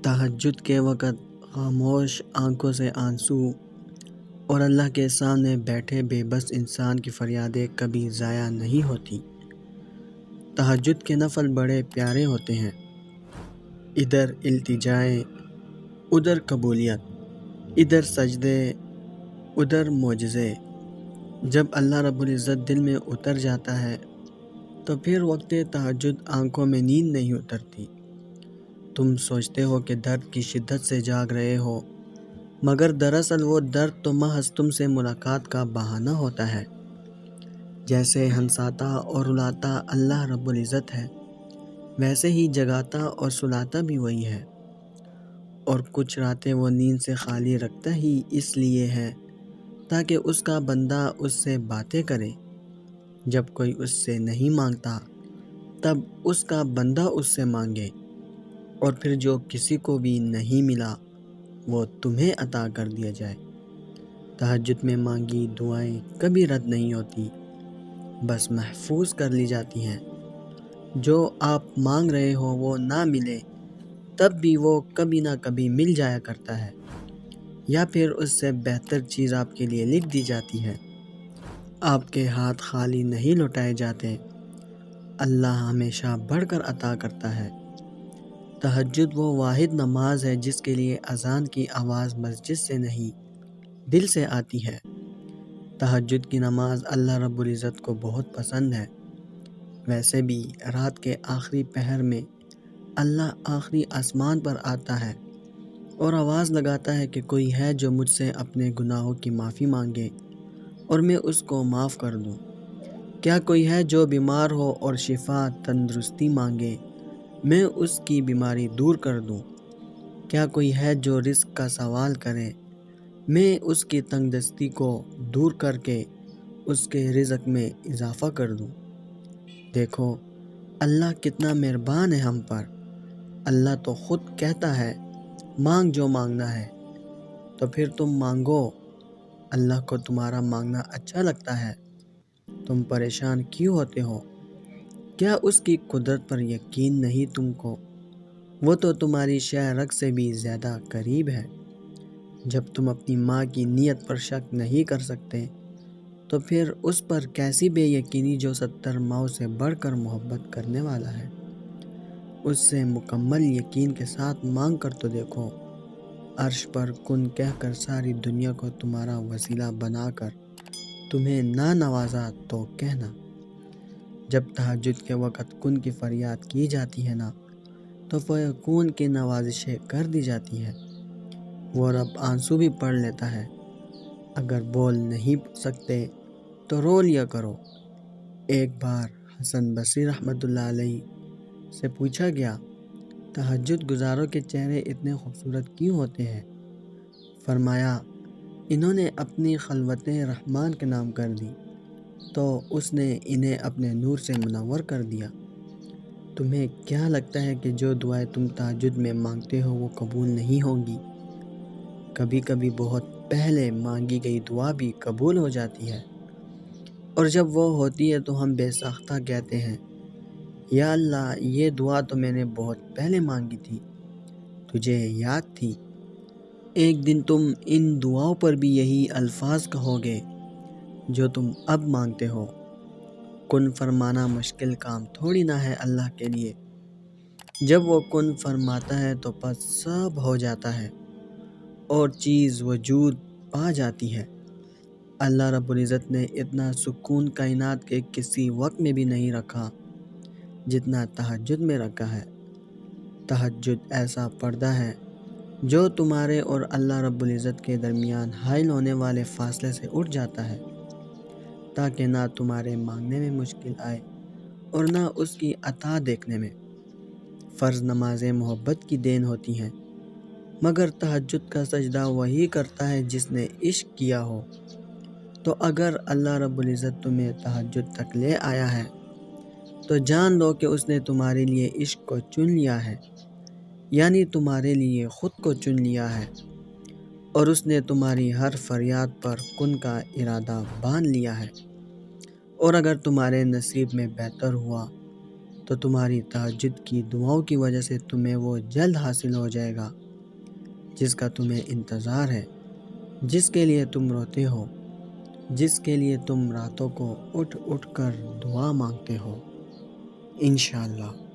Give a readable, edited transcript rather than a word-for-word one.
تہجد کے وقت خاموش آنکھوں سے آنسو اور اللہ کے سامنے بیٹھے بے بس انسان کی فریادیں کبھی ضائع نہیں ہوتی۔ تہجد کے نفل بڑے پیارے ہوتے ہیں۔ ادھر التجائیں، ادھر قبولیت، ادھر سجدے، ادھر معجزے۔ جب اللہ رب العزت دل میں اتر جاتا ہے تو پھر وقت تہجد آنکھوں میں نیند نہیں اترتی۔ تم سوچتے ہو کہ درد کی شدت سے جاگ رہے ہو، مگر دراصل وہ درد تو محض تم سے ملاقات کا بہانہ ہوتا ہے۔ جیسے ہنساتا اور رلاتا اللہ رب العزت ہے، ویسے ہی جگاتا اور سلاتا بھی وہی ہے۔ اور کچھ راتیں وہ نیند سے خالی رکھتا ہی اس لیے ہے تاکہ اس کا بندہ اس سے باتیں کرے۔ جب کوئی اس سے نہیں مانگتا تب اس کا بندہ اس سے مانگے، اور پھر جو کسی کو بھی نہیں ملا وہ تمہیں عطا کر دیا جائے۔ تہجد میں مانگی دعائیں کبھی رد نہیں ہوتی، بس محفوظ کر لی جاتی ہیں۔ جو آپ مانگ رہے ہو وہ نہ ملے تب بھی وہ کبھی نہ کبھی مل جایا کرتا ہے، یا پھر اس سے بہتر چیز آپ کے لیے لکھ دی جاتی ہے۔ آپ کے ہاتھ خالی نہیں لوٹائے جاتے، اللہ ہمیشہ بڑھ کر عطا کرتا ہے۔ تہجد وہ واحد نماز ہے جس کے لیے اذان کی آواز مسجد سے نہیں دل سے آتی ہے۔ تہجد کی نماز اللہ رب العزت کو بہت پسند ہے۔ ویسے بھی رات کے آخری پہر میں اللہ آخری آسمان پر آتا ہے اور آواز لگاتا ہے کہ کوئی ہے جو مجھ سے اپنے گناہوں کی معافی مانگے اور میں اس کو معاف کر دوں۔ کیا کوئی ہے جو بیمار ہو اور شفا تندرستی مانگے، میں اس کی بیماری دور کر دوں۔ کیا کوئی ہے جو رزق کا سوال کرے، میں اس کی تنگ دستی کو دور کر کے اس کے رزق میں اضافہ کر دوں۔ دیکھو اللہ کتنا مہربان ہے ہم پر۔ اللہ تو خود کہتا ہے مانگ جو مانگنا ہے، تو پھر تم مانگو۔ اللہ کو تمہارا مانگنا اچھا لگتا ہے، تم پریشان کیوں ہوتے ہو؟ کیا اس کی قدرت پر یقین نہیں تم کو؟ وہ تو تمہاری شہ رگ سے بھی زیادہ قریب ہے۔ جب تم اپنی ماں کی نیت پر شک نہیں کر سکتے تو پھر اس پر کیسی بے یقینی جو 70 ماؤں سے بڑھ کر محبت کرنے والا ہے۔ اس سے مکمل یقین کے ساتھ مانگ کر تو دیکھو۔ عرش پر کن کہہ کر ساری دنیا کو تمہارا وسیلہ بنا کر تمہیں نہ نوازا تو کہنا۔ جب تہجد کے وقت کن کی فریاد کی جاتی ہے نا تو فیکون کی نوازشیں کر دی جاتی ہے۔ وہ رب آنسو بھی پڑھ لیتا ہے۔ اگر بول نہیں سکتے تو رو لیا کرو۔ ایک بار حسن بصری رحمۃ اللہ علیہ سے پوچھا گیا، تہجد گزاروں کے چہرے اتنے خوبصورت کیوں ہوتے ہیں؟ فرمایا، انہوں نے اپنی خلوتیں رحمان کے نام کر دی تو اس نے انہیں اپنے نور سے منور کر دیا۔ تمہیں کیا لگتا ہے کہ جو دعائیں تم تہجد میں مانگتے ہو وہ قبول نہیں ہوں گی؟ کبھی کبھی بہت پہلے مانگی گئی دعا بھی قبول ہو جاتی ہے، اور جب وہ ہوتی ہے تو ہم بے ساختہ کہتے ہیں، یا اللہ یہ دعا تو میں نے بہت پہلے مانگی تھی، تجھے یاد تھی۔ ایک دن تم ان دعاؤں پر بھی یہی الفاظ کہو گے جو تم اب مانگتے ہو۔ کن فرمانا مشکل کام تھوڑی نہ ہے اللہ کے لیے۔ جب وہ کن فرماتا ہے تو پس سب ہو جاتا ہے اور چیز وجود پا جاتی ہے۔ اللہ رب العزت نے اتنا سکون کائنات کے کسی وقت میں بھی نہیں رکھا جتنا تہجد میں رکھا ہے۔ تہجد ایسا پردہ ہے جو تمہارے اور اللہ رب العزت کے درمیان حائل ہونے والے فاصلے سے اٹھ جاتا ہے، تاکہ نہ تمہارے مانگنے میں مشکل آئے اور نہ اس کی عطا دیکھنے میں۔ فرض نمازیں محبت کی دین ہوتی ہیں، مگر تہجد کا سجدہ وہی کرتا ہے جس نے عشق کیا ہو۔ تو اگر اللہ رب العزت تمہیں تہجد تک لے آیا ہے تو جان لو کہ اس نے تمہارے لیے عشق کو چن لیا ہے، یعنی تمہارے لیے خود کو چن لیا ہے، اور اس نے تمہاری ہر فریاد پر کن کا ارادہ باندھ لیا ہے۔ اور اگر تمہارے نصیب میں بہتر ہوا تو تمہاری تہجد کی دعاؤں کی وجہ سے تمہیں وہ جلد حاصل ہو جائے گا جس کا تمہیں انتظار ہے، جس کے لیے تم روتے ہو، جس کے لیے تم راتوں کو اٹھ اٹھ کر دعا مانگتے ہو، انشاءاللہ۔